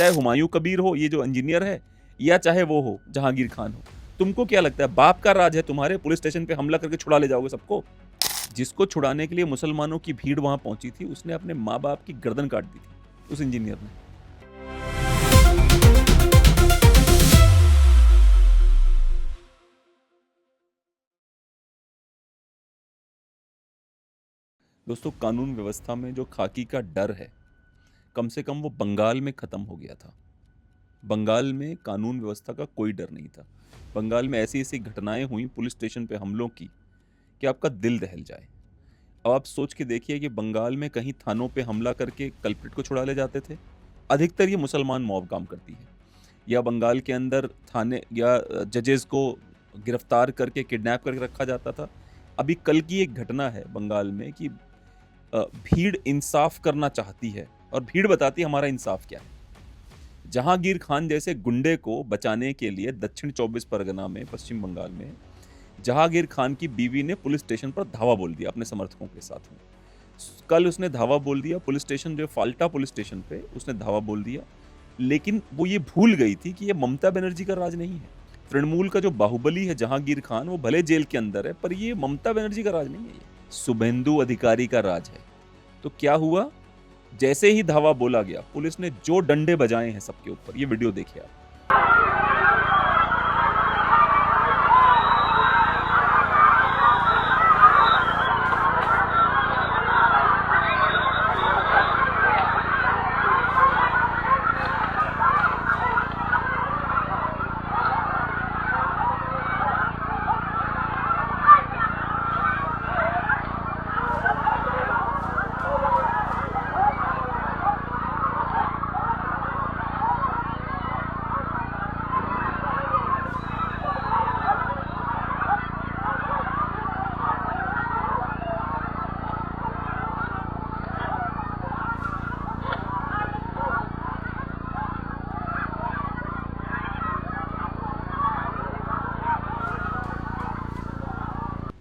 चाहे हुमायूं कबीर हो, ये जो इंजीनियर है, या चाहे वो हो जहांगीर खान हो। तुमको क्या लगता है बाप का राज है तुम्हारे, पुलिस स्टेशन पे हमला करके छुड़ा ले जाओगे सबको? जिसको छुड़ाने के लिए मुसलमानों की भीड़ वहां पहुंची थी, उसने अपने माँ बाप की गर्दन काट दी थी, उस इंजीनियर ने। दोस्तों, कानून व्यवस्था में जो खाकी का डर है, कम से कम वो बंगाल में खत्म हो गया था। बंगाल में कानून व्यवस्था का कोई डर नहीं था। बंगाल में ऐसी ऐसी घटनाएं हुई पुलिस स्टेशन पे हमलों की कि आपका दिल दहल जाए। अब आप सोच के देखिए कि बंगाल में कहीं थानों पे हमला करके कल्प्रिट को छुड़ा ले जाते थे। अधिकतर ये मुसलमान मॉब काम करती है। या बंगाल के अंदर थाने या जजेस को गिरफ्तार करके किडनैप करके रखा जाता था। अभी कल की एक घटना है बंगाल में कि भीड़ इंसाफ करना चाहती है और भीड़ बताती है हमारा इंसाफ क्या है। जहांगीर खान जैसे गुंडे को बचाने के लिए दक्षिण 24 परगना में, पश्चिम बंगाल में, जहांगीर खान की बीवी ने पुलिस स्टेशन पर धावा बोल दिया अपने समर्थकों के साथ में। कल उसने धावा बोल दिया पुलिस स्टेशन, जो फाल्टा पुलिस स्टेशन पे उसने धावा बोल दिया। लेकिन वो ये भूल गई थी कि ये ममता बनर्जी का राज नहीं है। तृणमूल का जो बाहुबली है जहांगीर खान, वो भले जेल के अंदर है, पर ये ममता बनर्जी का राज नहीं है, ये शुभेंदु अधिकारी का राज है। तो क्या हुआ, जैसे ही धावा बोला गया, पुलिस ने जो डंडे बजाए हैं सबके ऊपर, ये वीडियो देखिए आप।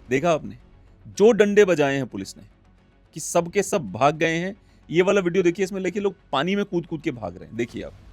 देखा आपने, जो डंडे बजाए हैं पुलिस ने कि सब के सब भाग गए हैं। ये वाला वीडियो देखिए, इसमें देखिए लोग पानी में कूद कूद के भाग रहे हैं, देखिए आप।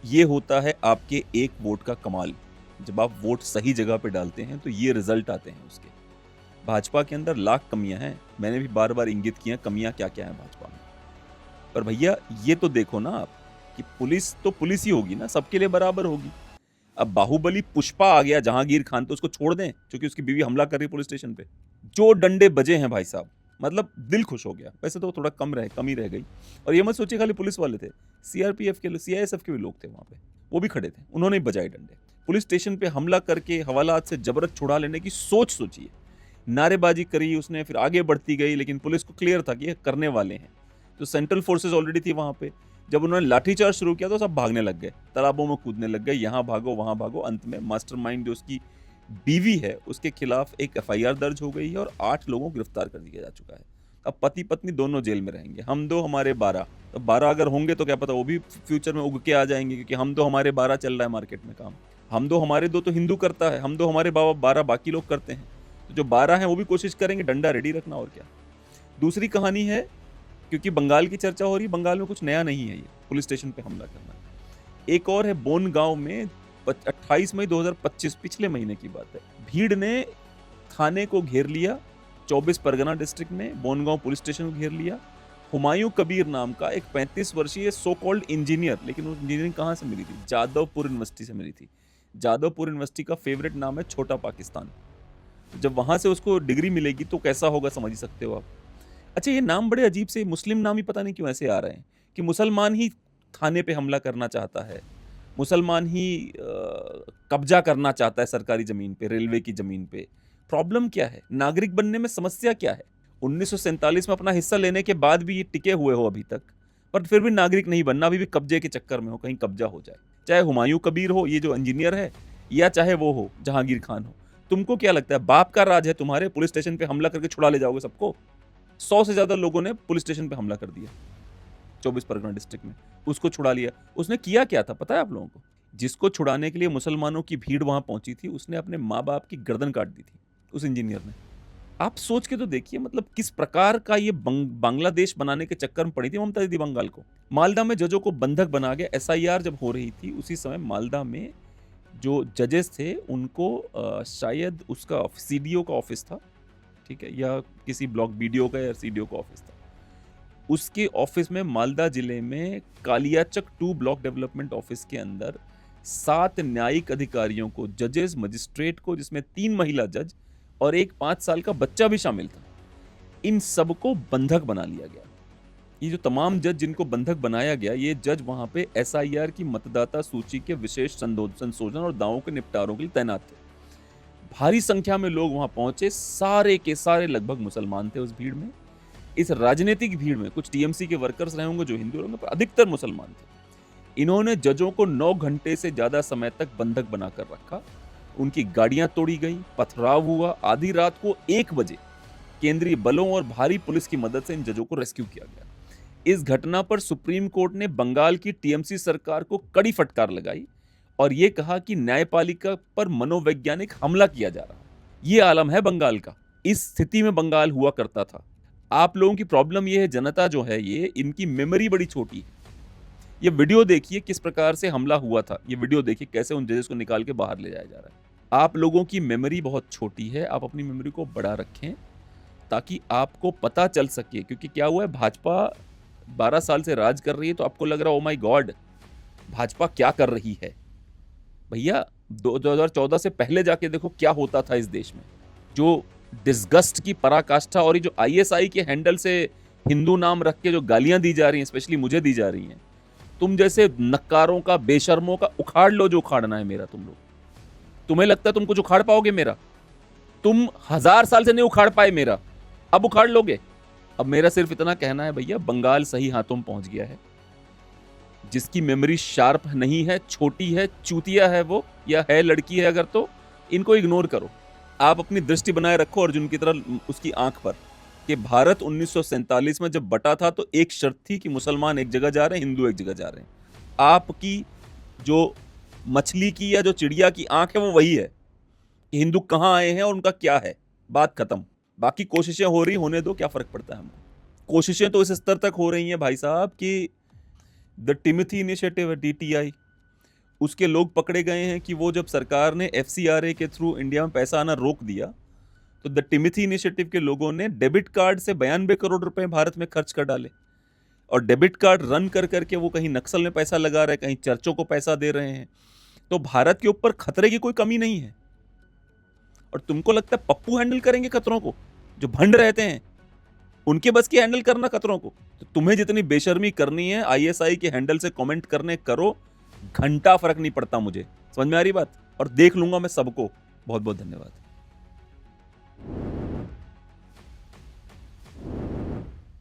ये होता है आपके एक वोट का कमाल। जब आप वोट सही जगह पे डालते हैं तो ये रिजल्ट आते हैं उसके। भाजपा के अंदर लाख कमियां हैं, मैंने भी बार बार इंगित किया कमियां क्या क्या हैं भाजपा में। पर भैया ये तो देखो ना आप कि पुलिस तो पुलिस ही होगी ना, सबके लिए बराबर होगी। अब बाहुबली पुष्पा आ गया जहांगीर खान, तो उसको छोड़ दें क्योंकि उसकी बीवी हमला कर रही पुलिस स्टेशन पे? जो डंडे बजे हैं भाई साहब, मतलब दिल खुश हो गया। वैसे तो थोड़ा कमी रह गई। और ये मत सोचिए खाली पुलिस वाले थे, सीआरपीएफ के, सीआईएसएफ के भी लोग थे वहां पे, वो भी खड़े थे, उन्होंने बजाए डंडे। पुलिस स्टेशन पे हमला करके हवालात से जबरत छुड़ा लेने की सोच सोचिए। नारेबाजी करी उसने, फिर आगे बढ़ती गई, लेकिन पुलिस को क्लियर था कि ये करने वाले हैं। तो सेंट्रल फोर्सेस ऑलरेडी थी वहां पे। जब उन्होंने लाठीचार्ज शुरू किया तो सब भागने लग गए, तालाबों में कूदने लग गए, यहाँ भागो वहां भागो। अंत में मास्टरमाइंड जो उसकी बीवी है उसके खिलाफ एक एफआईआर दर्ज हो गई है और 8 लोगों को गिरफ्तार कर दिया जा चुका है। अब पति पत्नी दोनों जेल में रहेंगे, हम 2 हमारे 12। तो 12 अगर होंगे तो क्या पता वो भी फ्यूचर में उग के आ जाएंगे, क्योंकि हम 2 हमारे 12 चल रहा है मार्केट में काम। हम 2 हमारे 2 तो हिंदू करता है, हम 2 हमारे 12 बाकी लोग करते हैं। तो जो 12 हैं वो भी कोशिश करेंगे डंडा रेडी रखना, और क्या। दूसरी कहानी है, क्योंकि बंगाल की चर्चा हो रही, बंगाल में कुछ नया नहीं है ये पुलिस स्टेशन पे हमला करना। एक और है बोनगांव में 28 मई 2025, पिछले महीने की बात है। भीड़ ने थाने को घेर लिया, 24 परगना डिस्ट्रिक्ट में बोनगांव पुलिस स्टेशन को घेर लिया। हुमायूं कबीर नाम का एक 35 वर्षीय सो कॉल्ड इंजीनियर, लेकिन वो इंजीनियरिंग कहाँ से मिली थी? जादवपुर यूनिवर्सिटी से मिली थी। जादवपुर यूनिवर्सिटी का फेवरेट नाम है छोटा पाकिस्तान। जब वहां से उसको डिग्री मिलेगी तो कैसा होगा समझ ही सकते हो आप। अच्छा, ये नाम बड़े अजीब से मुस्लिम नाम ही पता नहीं क्यों ऐसे आ रहे हैं कि मुसलमान ही थाने पे हमला करना चाहता है, मुसलमान ही कब्जा करना चाहता है सरकारी ज़मीन पे, रेलवे की ज़मीन पे। प्रॉब्लम क्या है? नागरिक बनने में समस्या क्या है? 1947 में अपना हिस्सा लेने के बाद भी ये टिके हुए हो अभी तक, पर फिर भी नागरिक नहीं बनना, अभी भी कब्जे के चक्कर में हो, कहीं कब्जा हो जाए। चाहे हुमायूं कबीर हो, ये जो इंजीनियर है, या चाहे वो हो जहांगीर खान हो। तुमको क्या लगता है बाप का राज है तुम्हारे, पुलिस स्टेशन पे हमला करके छुड़ा ले जाओगे सबको? 100 से ज़्यादा लोगों ने पुलिस स्टेशन पे हमला कर दिया 24 परगना डिस्ट्रिक्ट में, उसको छुड़ा लिया। उसने किया क्या था पता है आप लोगों को? जिसको छुड़ाने के लिए मुसलमानों की भीड़ वहां पहुंची थी, उसने अपने माँ बाप की गर्दन काट दी थी, उस इंजीनियर ने। आप सोच के तो देखिए, मतलब किस प्रकार का ये बांग्लादेश बनाने के चक्कर में पड़ी थी ममता दीदी बंगाल को। मालदा में जजों को बंधक बना गया। एसआईआर जब हो रही थी उसी समय मालदा में जो जजेस थे उनको शायद उसका सीडीओ का ऑफिस था, ठीक है, या किसी ब्लॉक बीडीओ का या सीडीओ का ऑफिस था, उसके ऑफिस में मालदा जिले में कालियाचक 2 ब्लॉक डेवलपमेंट ऑफिस के अंदर 7 न्यायिक अधिकारियों को, जजेस, मजिस्ट्रेट को, जिसमें 3 महिला जज और एक 5 साल का बच्चा भी शामिल था, इन सबको बंधक बना लिया गया। ये जो तमाम जज जिनको बंधक बनाया गया, ये जज वहां पे एसआईआर की मतदाता सूची के विशेष संशोधन और दावों के निपटारों के लिए तैनात थे। भारी संख्या में लोग वहां पहुंचे, सारे के सारे लगभग मुसलमान थे उस भीड़ में। इस राजनीतिक भीड़ में कुछ टीएमसी के वर्कर्स रहे होंगे जो हिंदू होंगे, पर अधिकतर मुसलमान थे। इन्होंने जजों को 9 घंटे से ज्यादा समय तक बंधक बनाकर रखा, उनकी गाड़ियां तोड़ी गई, पथराव हुआ। आधी रात को 1 बजे केंद्रीय बलों और भारी पुलिस की मदद से इन जजों को रेस्क्यू किया गया। इस घटना पर सुप्रीम कोर्ट ने बंगाल की टीएमसी सरकार को कड़ी फटकार लगाई और यह कहा कि न्यायपालिका पर मनोवैज्ञानिक हमला किया जा रहा है। यह आलम है बंगाल का। इस स्थिति में बंगाल हुआ करता था। आप लोगों की प्रॉब्लम यह है, जनता जो है ये, इनकी मेमोरी बड़ी छोटी है। ये वीडियो देखिए किस प्रकार से हमला हुआ था, ये वीडियो देखिए कैसे उन जजेस को निकाल के बाहर ले जाया जा रहा है। आप लोगों की मेमोरी बहुत छोटी है, आप अपनी मेमोरी को बड़ा रखें ताकि आपको पता चल सके। क्योंकि क्या हुआ है, भाजपा 12 साल से राज कर रही है, तो आपको लग रहा है ओ माय गॉड भाजपा क्या कर रही है। भैया 2014 से पहले जाके देखो क्या होता था इस देश में। जो डिस्गस्ट की पराकाष्ठा और ये जो आईएसआई के हैंडल से हिंदू नाम रख के जो गालियां दी जा रही हैं, स्पेशली मुझे दी जा रही हैं, तुम जैसे नक्कारों का, बेशर्मों का उखाड़ लो जो उखाड़ना है मेरा। तुम लोग, तुम्हें लगता है तुम कुछ उखाड़ पाओगे मेरा? तुम 1000 साल से नहीं उखाड़ पाए मेरा, अब उखाड़ लोगे? अब मेरा सिर्फ इतना कहना है भैया, बंगाल सही हाथों में पहुंच गया है। जिसकी मेमोरी शार्प नहीं है, छोटी है, चूतिया है वो, या है लड़की है अगर, तो इनको इग्नोर करो। आप अपनी दृष्टि बनाए रखो अर्जुन की तरह उसकी आंख पर, कि भारत 1947 में जब बटा था तो एक शर्त थी कि मुसलमान एक जगह जा रहे हैं, हिंदू एक जगह जा रहे हैं। आपकी जो मछली की या जो चिड़िया की आंख है वो वही है कि हिंदू कहाँ आए हैं और उनका क्या है, बात खत्म। बाकी कोशिशें हो रही, होने दो, क्या फर्क पड़ता है हमको। कोशिशें तो इस स्तर तक हो रही हैं भाई साहब कि द टिमथी इनिशिएटिव है, DTI, उसके लोग पकड़े गए हैं कि वो जब सरकार ने FCRA के थ्रू इंडिया में पैसा आना रोक दिया, तो द टिमथी इनिशिएटिव के लोगों ने डेबिट कार्ड से 92 करोड़ रुपए भारत में खर्च कर डाले। और डेबिट कार्ड रन कर करके वो कहीं नक्सल में पैसा लगा रहे हैं, कहीं चर्चों को पैसा दे रहे हैं। तो भारत के ऊपर खतरे की कोई कमी नहीं है। और तुमको लगता है पप्पू हैंडल करेंगे खतरों को? जो भंड रहते हैं उनके बस की हैंडल करना खतरों को? तो तुम्हें जितनी बेशर्मी करनी है ISI के हैंडल से कमेंट करने करो, घंटा फर्क नहीं पड़ता मुझे। समझ में आ रही बात? और देख लूंगा मैं सबको। बहुत बहुत धन्यवाद।